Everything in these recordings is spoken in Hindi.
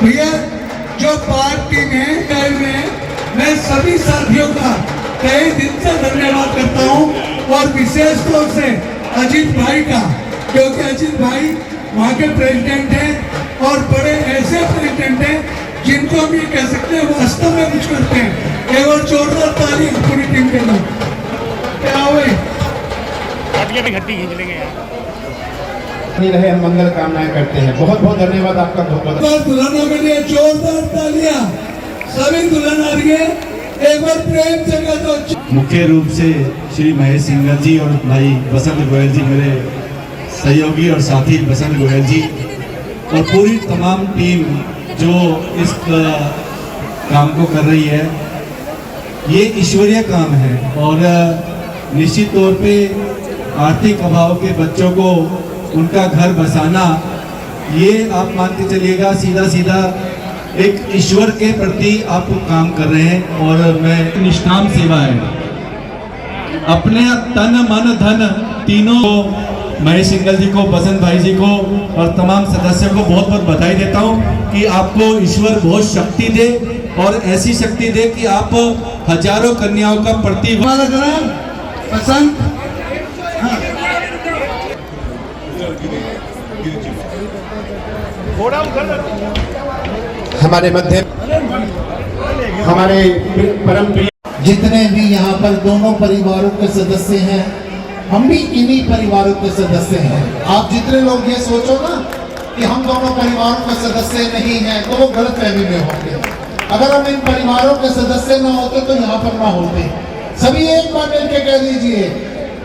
भैया जो पार्टी में मैं सभी साथियों का कई दिन से धन्यवाद करता हूं और विशेष तौर से अजीत भाई का, क्योंकि अजीत भाई वहाँ के प्रेसिडेंट हैं और बड़े ऐसे प्रेसिडेंट हैं जिनको हम ये कह सकते हैं वास्तव में कुछ करते हैं। एक और जोरदार ताली पूरी टीम के लिए। क्या हुए घट्टी खींच लेंगे रहे, हम मंगल कामनाएं करते हैं। बहुत बहुत धन्यवाद आपका। बहुत बहुत दुल्हनों के लिए जोरदार तालियां, सभी दुल्हन आ रही है, एक बार प्रेम जगह तो। मुख्य रूप से श्री महेश सिंगल जी और भाई बसंत गोयल जी, मेरे सहयोगी और साथी बसंत गोयल जी और पूरी तमाम टीम जो इस काम को कर रही है, ये ईश्वरीय काम है। और निश्चित तौर पे आर्थिक अभाव के बच्चों को उनका घर बसाना, ये आप मान के चलिएगा सीधा सीधा एक ईश्वर के प्रति आप काम कर रहे हैं। और मैं निष्काम सेवा है, अपने तन मन धन तीनों को महेश सिंगल जी को, बसंत भाई जी को और तमाम सदस्यों को बहुत बहुत बधाई देता हूं कि आपको ईश्वर बहुत शक्ति दे और ऐसी शक्ति दे कि आप हजारों कन्याओं का प्रति बसंत हमारे मध्य हमारे परम प्रिय जितने भी यहाँ पर दोनों परिवारों के सदस्य हैं, हम भी इन्हीं परिवारों के सदस्य हैं। आप जितने लोग ये सोचो ना कि हम दोनों परिवारों के सदस्य नहीं हैं, तो वो गलतफहमी में होंगे। अगर हम इन परिवारों के सदस्य ना होते तो यहाँ पर ना होते। सभी एक बार मिलकर कह दीजिए,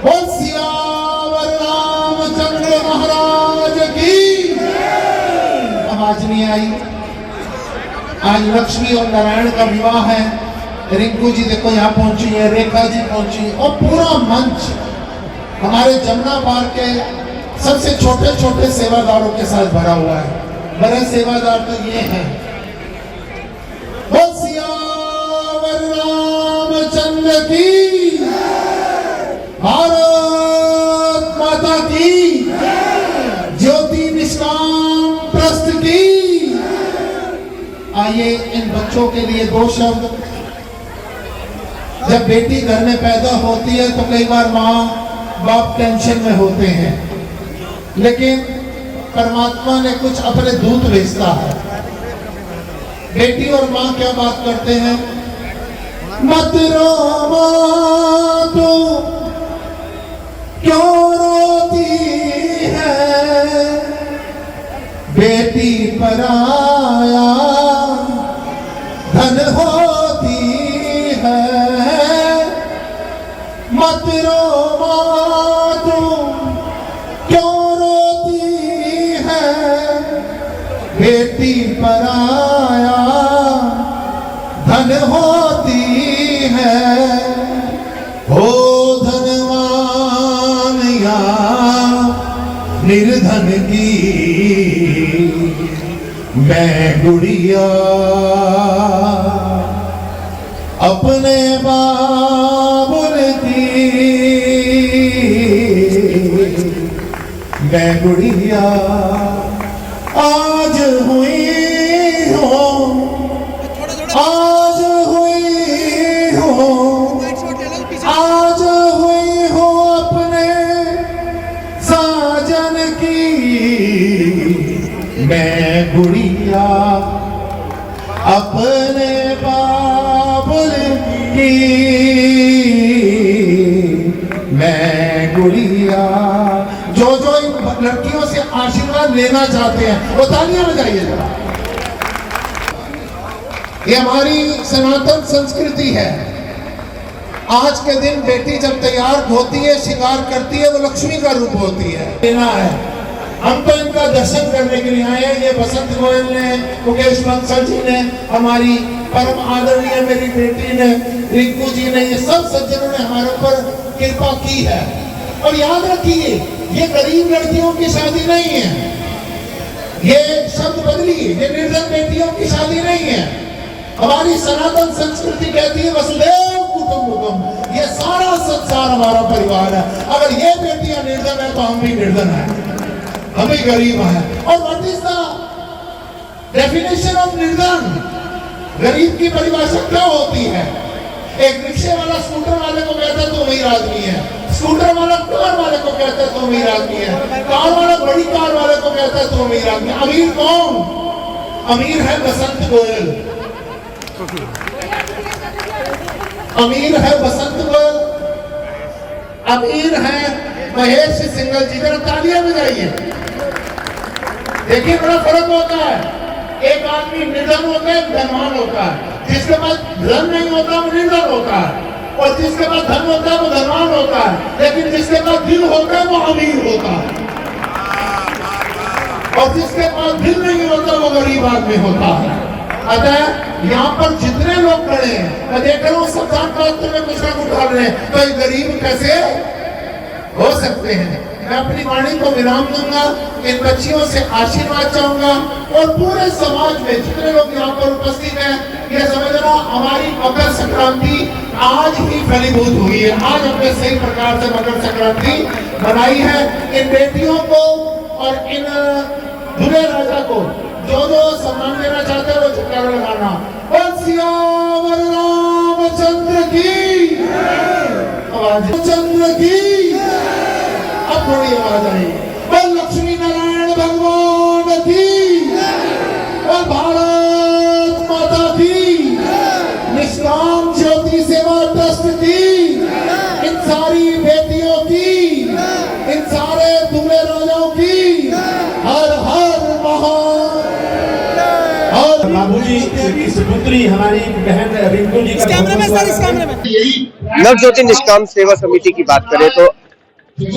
बोल सियावर रामचंद्र महाराज की। आवाज नहीं आई। आज लक्ष्मी और नारायण का विवाह है। रिंकू जी देखो यहाँ पहुंची है, रेखा जी पहुंची, और पूरा मंच हमारे जमुना पार्क के सबसे छोटे छोटे सेवादारों के साथ भरा हुआ है। बड़े सेवादार तो ये हैं। बोल सियावर रामचंद्र की, भारत माता की, ज्योति निष्काम ट्रस्ट की। आइए इन बच्चों के लिए दो शब्द। जब बेटी घर में पैदा होती है तो कई बार माँ बाप टेंशन में होते हैं, लेकिन परमात्मा ने कुछ अपने दूत भेजता है। बेटी और माँ क्या बात करते हैं, मत रो माँ तू क्यों रोती है, बेटी पराया धन होती है। पराया धन होती है, हो धनवान या निर्धन की मैं गुड़िया अपने बाबुल की मैं गुड़िया आज हुई हो, आज हुई हो, आज हुई हो अपने साजन की मैं गुड़िया अपने बाबुल की मैं गुड़िया। जो इन लड़कियों से आशीर्वाद लेना चाहते हैं वो तालियां बजाइए जरा। ये हमारी सनातन संस्कृति है। आज के दिन बेटी जब तैयार होती है, श्रृंगार करती है, वो लक्ष्मी का रूप होती है। लेना है, हम तो इनका दर्शन करने के लिए आए हैं। ये बसंत गोयल ने, मुकेश बंसल जी ने, हमारी परम आदरणीय मेरी बेटी ने, रिंकू जी ने, ये सब सज्जनों ने हमारे ऊपर कृपा की है। और याद रखिए, ये गरीब लड़कियों की शादी नहीं है, ये शब्द बदलिए, ये निर्धन बेटियों की शादी नहीं है। हमारी सनातन संस्कृति कहती है वसुदेव कुटुंबकम, ये सारा संसार हमारा परिवार है। अगर ये बेटियां निर्धन है तो हम भी निर्धन है, हम भी गरीब हैं। और what is the definition of निर्धन? गरीब की परिभाषा क्या होती है? एक रिक्शे वाला स्कूटर वाले को कहता है तो अमीर आदमी है, स्कूटर वाला कार वाले को कहता है तो अमीर आदमी है, कार वाला बड़ी कार वाले को कहता है तो अमीर आदमी। अमीर कौन? अमीर है बसंत गोयल, अमीर है बसंत गोयल, अमीर है महेश सिंगल जी। जरा तालियां बजाइए। देखिए बड़ा फर्क होता है। एक आदमी निर्धन होता है, धनवान होता है। जिसके पास धन नहीं होता वो निर्धन होता है, और जिसके पास धन होता है वो धनवान होता है। लेकिन जिसके पास दिल होता है वो अमीर होता है, और जिसके पास दिल नहीं होता वो गरीब आदमी होता है। अतः यहाँ पर जितने लोग खड़े हैं, मैं देख रहा हूँ सब जात-पात में कुछ ना कुछ डाल रहे हैं, तो ये गरीब कैसे हो सकते हैं? मैं अपनी वाणी को विराम दूंगा, इन बच्चियों से आशीर्वाद चाहूंगा, और पूरे समाज में जितने लोग यहाँ पर उपस्थित हैं, ये समझना हमारी मकर संक्रांति आज ही फलीभूत हुई है। आज हमने सही प्रकार से मकर संक्रांति मनाई है। इन बेटियों को और इन दूल्हे राजा को जो सम्मान देना चाहते हैं वो जयकारा लगाना। बोल सियावर रामचंद्र की, आवाज चंद्र की, अब थोड़ी आवाज आई। बोल लक्ष्मी नारायण भगवान की, और भारत माता की, निष्काम ज्योति सेवा ट्रस्ट की, इन सारी बेटियों की, इन सारे दूल्हे राजाओं की हर हर बाबूजी की सुपुत्री हमारी बहन रिंकू जी का नव ज्योति निष्काम सेवा समिति की बात करें तो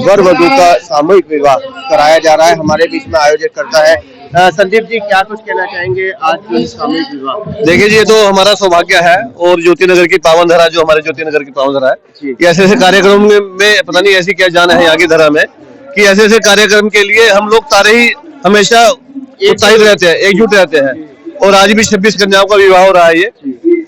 वर वधू का सामूहिक विवाह कराया जा रहा है। हमारे बीच में आयोजक करता है संदीप जी, क्या कुछ कहना चाहेंगे आज के सामूहिक विवाह? देखिए जी, ये तो हमारा सौभाग्य है, और ज्योति नगर की पावन धरा, जो हमारे ज्योति नगर की पावन धरा है, ये ऐसे ऐसे कार्यक्रम में पता नहीं ऐसी क्या जाना है आगे धरा में, कि ऐसे ऐसे कार्यक्रम के लिए हम लोग सारे ही हमेशा उत्साहित रहते हैं, एकजुट रहते हैं। और आज भी 26 कन्याओं का विवाह हो रहा है ये,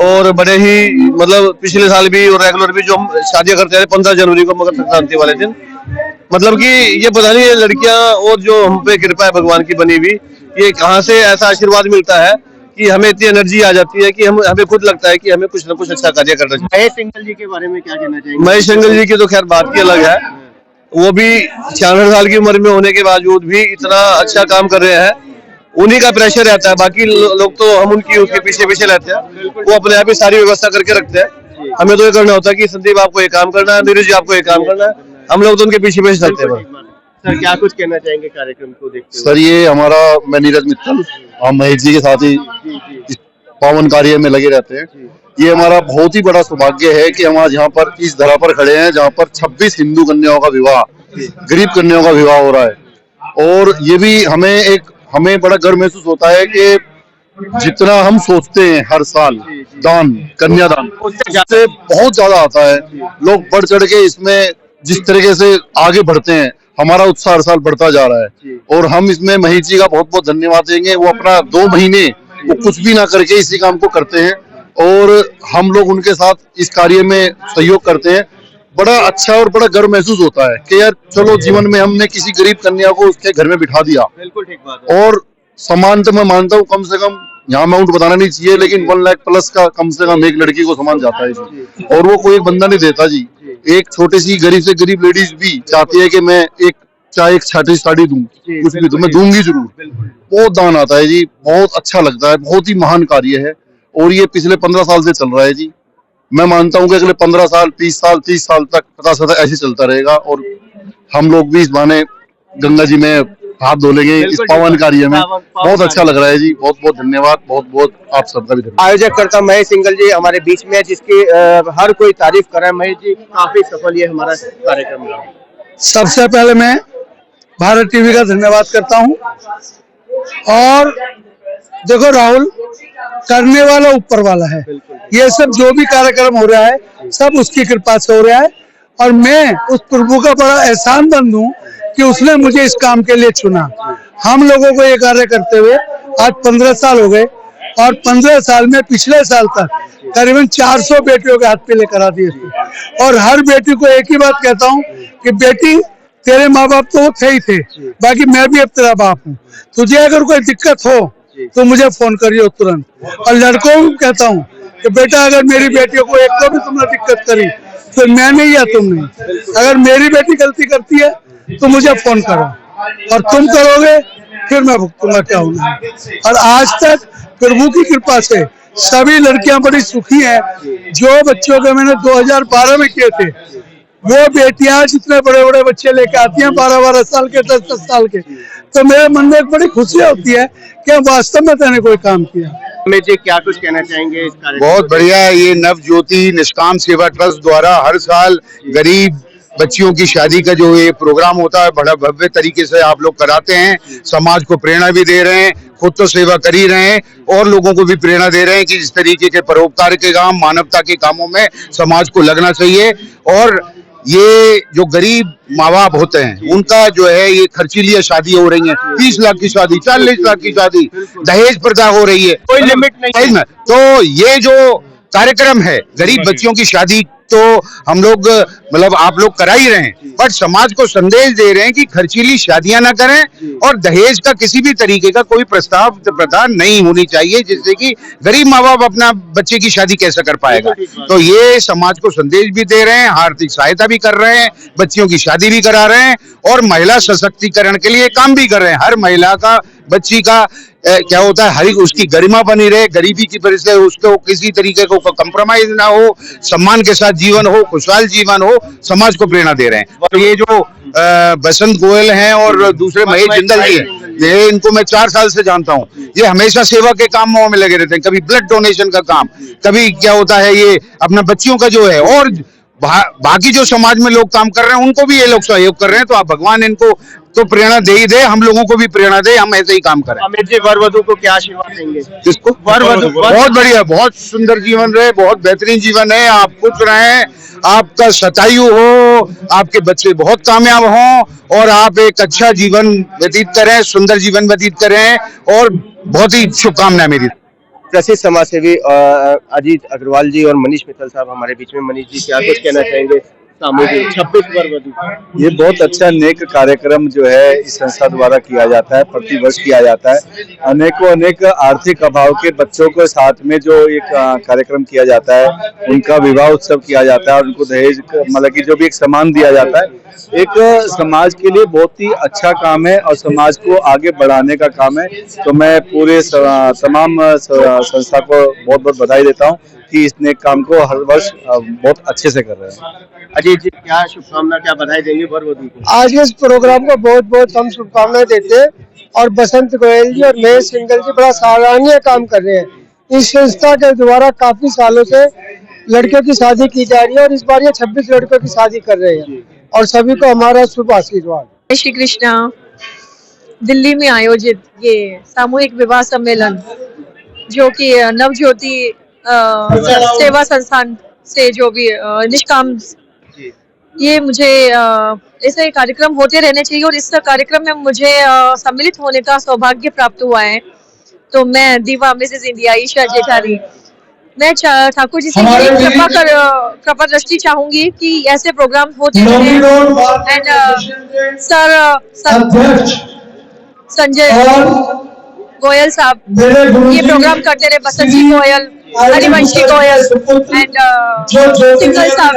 और बड़े ही मतलब पिछले साल भी और रेगुलर भी जो हम शादियां करते हैं 15 जनवरी को मकर संक्रांति वाले दिन, मतलब कि ये पता नहीं ये लड़कियां और जो हम पे कृपा है भगवान की बनी हुई, ये कहाँ से ऐसा आशीर्वाद मिलता है कि हमें इतनी एनर्जी आ जाती है कि हमें खुद लगता है कि हमें कुछ न कुछ अच्छा कार्य करना चाहिए। महेश सिंगल जी के बारे में क्या कहना चाहेंगे? महेश सिंगल जी की तो खैर बात ही अलग है, वो भी 66 साल की उम्र में होने के बावजूद भी इतना अच्छा काम कर रहे हैं। उन्हीं का प्रेशर रहता है, बाकी लोग तो हम उसके पीछे पीछे रहते हैं, वो अपने आप ही सारी व्यवस्था करके रखते हैं। हमें तो ये करना होता है कि संदीप आपको ये काम करना है, नीरज जी आपको ये काम करना है, हम लोग तो उनके पीछे पीछे चलते हैं। सर क्या कुछ कहना चाहेंगे कार्यक्रम को देखते हुए? सर ये हमारा, मैं नीरज मित्तल, हम महेश जी के साथ ही इस पावन कार्य में लगे रहते हैं। ये हमारा बहुत ही बड़ा सौभाग्य है कि हम आज यहाँ पर इस धरा पर खड़े हैं जहाँ पर 26 हिंदू कन्याओं का विवाह, गरीब कन्याओं का विवाह हो रहा है। और ये भी हमें बड़ा गर्व महसूस होता है कि जितना हम सोचते हैं हर साल दान, कन्यादान, उससे बहुत ज्यादा आता है। लोग बढ़ चढ़ के इसमें जिस तरीके से आगे बढ़ते हैं, हमारा उत्साह हर साल बढ़ता जा रहा है। और हम इसमें महेश जी का बहुत बहुत धन्यवाद देंगे। वो अपना 2 महीने वो कुछ भी ना करके इसी काम को करते हैं और हम लोग उनके साथ इस कार्य में सहयोग करते हैं। बड़ा अच्छा और बड़ा गर्व महसूस होता है कि यार चलो जीवन में हमने किसी गरीब कन्या को उसके घर में बिठा दिया। बिल्कुल ठीक बात है। और सामान तो मैं मानता हूँ कम से कम, यहाँ अमाउंट बताना नहीं चाहिए, लेकिन 1 लाख प्लस का कम से कम एक लड़की को सामान जाता है जी। और वो कोई एक बंदा नहीं देता जी। एक छोटी सी गरीब से गरीब लेडीज भी चाहती है कि मैं चाहे एक छोटी साड़ी दूं, कुछ भी दूं, मैं दूंगी जरूर। बहुत दान आता है जी, बहुत अच्छा लगता है, बहुत ही महान कार्य है। और ये पिछले 15 साल से चल रहा है जी। मैं मानता हूँ कि अगले 15 साल, 20 साल, 30 साल तक, 50 साल तक ऐसे चलता रहेगा। और हम लोग भी इस बहाने गंगा जी में हाथ धो लेंगे इस पावन कार्य में। बहुत अच्छा लग रहा है जी। बहुत बहुत धन्यवाद, बहुत बहुत आप सबका भी धन्यवाद। आयोजक करता महेश सिंघल जी हमारे बीच में है, जिसकी हर कोई तारीफ कर रहा है। महेश जी काफी सफल ये हमारा कार्यक्रम रहा। सबसे पहले मैं भारत टीवी का धन्यवाद करता हूं। और देखो राहुल, करने वाला ऊपर वाला है। ये सब जो भी कार्यक्रम हो रहा है सब उसकी कृपा से हो रहा है। और मैं उस प्रभु का बड़ा एहसानमंद हूँ कि उसने मुझे इस काम के लिए चुना। हम लोगों को ये कार्य करते हुए आज 15 साल हो गए और 15 साल में पिछले साल तक करीबन 400 बेटियों के हाथ पीले करा दिए थे। और हर बेटी को एक ही बात कहता हूँ कि बेटी, तेरे माँ बाप तो वो थे ही थे, बाकी मैं भी अब तेरा बाप हूँ। तुझे अगर कोई दिक्कत हो तो मुझे फोन करियो तुरंत। और लड़कों को कहता हूँ कि बेटा, अगर मेरी बेटियों को एक को भी तुमने दिक्कत करी तो मैं नहीं या तुम नहीं। अगर मेरी बेटी गलती करती है तो मुझे फोन करो, और तुम करोगे फिर मैं भुगतूंगा क्या होना। और आज तक प्रभु की कृपा से सभी लड़कियां बड़ी सुखी हैं। जो बच्चों के मैंने 2012 में किए थे, वो बेटियां जितने बड़े बड़े बच्चे लेके आती हैं, 12-12 साल के, 10-10 साल के, तो मेरे मन में एक बड़ी खुशी होती है कि वास्तव में मैंने कोई काम किया। महेश जी क्या कुछ कहना चाहेंगे इस कार्यक्रम? बहुत बढ़िया है। ये नवज्योति निष्काम सेवा ट्रस्ट द्वारा हर साल गरीब बच्चियों की शादी का जो ये प्रोग्राम होता है, बड़ा भव्य तरीके से आप लोग कराते हैं। समाज को प्रेरणा भी दे रहे हैं, खुद तो सेवा कर ही रहे हैं और लोगों को भी प्रेरणा दे रहे हैं कि इस तरीके के परोपकार के काम, मानवता के कामों में समाज को लगना चाहिए। और ये जो गरीब माँ बाप होते हैं, उनका जो है ये खर्चीली शादी हो रही है, 30 लाख की शादी, 40 लाख की शादी, दहेज प्रथा हो रही है, कोई लिमिट नहीं है। तो ये जो कार्यक्रम है गरीब बच्चियों की शादी, तो हम लोग मतलब आप लोग करा ही रहे हैं, बट समाज को संदेश दे रहे हैं कि खर्चीली शादियां ना करें और दहेज का किसी भी तरीके का कोई प्रस्ताव प्रथा नहीं होनी चाहिए, जिससे कि गरीब माँ बाप अपना बच्चे की शादी कैसे कर पाएगा। तो ये समाज को संदेश भी दे रहे हैं, आर्थिक सहायता भी कर रहे हैं, बच्चियों की शादी भी करा रहे हैं और महिला सशक्तिकरण के लिए काम भी कर रहे हैं। हर महिला का, बच्ची का क्या होता है, हर उसकी गरिमा बनी रहे, गरीबी की वजह से उसको किसी तरीके को कंप्रोमाइज ना हो, सम्मान के साथ जीवन हो, खुशहाल जीवन हो, समाज को प्रेरणा दे रहे हैं। और ये जो बसंत गोयल हैं और दूसरे महेश जिंदल जी हैं, ये इनको मैं 4 साल से जानता हूँ। ये हमेशा सेवा के कामों में लगे रहते हैं, कभी ब्लड डोनेशन का काम, कभी क्या होता है ये अपना बच्चियों का जो है, और बाकी जो समाज में लोग काम कर रहे हैं उनको भी ये लोग सहयोग कर रहे हैं। तो आप भगवान इनको तो प्रेरणा दे ही दे, हम लोगों को भी प्रेरणा दे, हम ऐसे ही काम करें। अमित जी वर वधू को क्या आशीर्वाद देंगे? किसको? वर वधू। बहुत बढ़िया, बहुत सुंदर जीवन रहे, बहुत बेहतरीन जीवन है, आप खुश रहें, आपका शतायु हो, आपके बच्चे बहुत कामयाब हों और आप एक अच्छा जीवन व्यतीत करें, सुंदर जीवन व्यतीत करें, और बहुत ही शुभकामनाएं मेरी। प्रसिद्ध समाजसेवी अजीत अग्रवाल जी और मनीष मित्तल साहब हमारे बीच में। मनीष जी क्या कुछ कहना चाहेंगे? 26 वर वधू, ये बहुत अच्छा नेक कार्यक्रम जो है इस संस्था द्वारा किया जाता है, प्रतिवर्ष किया जाता है। अनेक आर्थिक अभाव के बच्चों के साथ में जो एक कार्यक्रम किया जाता है, उनका विवाह उत्सव किया जाता है और उनको दहेज मतलब कि जो भी एक सम्मान दिया जाता है, एक समाज के लिए बहुत ही अच्छा काम है और समाज को आगे बढ़ाने का काम है। तो मैं पूरे तमाम संस्था को बहुत बहुत बधाई देता हूँ कि इस नेक काम को हर वर्ष बहुत अच्छे से कर रहे हैं। अजीत जी क्या शुभकामना, क्या बधाई देंगे वर वधू को? आज के इस प्रोग्राम को बहुत बहुत हम शुभकामनाएं देते हैं और बसंत गोयल जी और महेश सिंघल जी बड़ा सराहनीय काम कर रहे हैं। इस संस्था के द्वारा काफी सालों से लड़कियों की शादी की जा रही है और इस बार ये 26 लड़कों की शादी कर रहे हैं और सभी को हमारा शुभ आशीर्वाद। श्री कृष्णा। दिल्ली में आयोजित ये सामूहिक विवाह सम्मेलन जो कि नवज्योति सेवा संस्थान से जो भी निष्काम, ये मुझे ऐसे कार्यक्रम होते रहने चाहिए और इस कार्यक्रम में मुझे सम्मिलित होने का सौभाग्य प्राप्त हुआ है। तो मैं दीवा मिसेस इंडिया ईशा जेठानी, मैं ठाकुर जी से कृपा दृष्टि चाहूंगी कि ऐसे प्रोग्राम होते रहे। एंड सर संजय गोयल साहब ये प्रोग्राम करते रहे, बसंत जी गोयल, हरिवंशी गोयल एंड सिंगल साहब,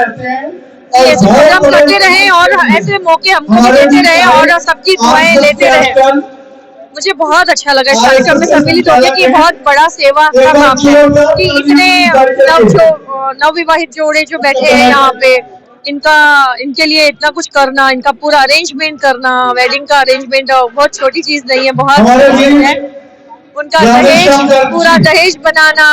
ये ऐसे प्रोग्राम करते रहे और ऐसे मौके हमको भी देते रहे और सबकी दुआएं लेते रहे। मुझे बहुत अच्छा लगा इस कार्यक्रम में सम्मिलित होकर कि बहुत बड़ा सेवा का काम है कि इतने नवविवाहित जोड़े जो बैठे हैं यहाँ पे, इनके लिए इतना कुछ करना, इनका पूरा अरेंजमेंट करना, वेडिंग का अरेंजमेंट बहुत छोटी चीज नहीं है, बहुत बड़ी चीज है। उनका दहेज, पूरा दहेज बनाना,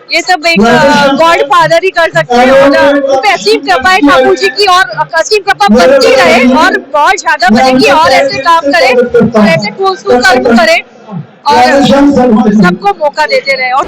ये सब एक गॉड फादर ही कर सकते हैं और उन पे असीम कृपा है ठाकुर जी की, और असीम कृपा बनती रहे और बहुत ज्यादा बनेगी और ऐसे काम करे और ऐसे कर्म करे और सबको मौका देते रहे। और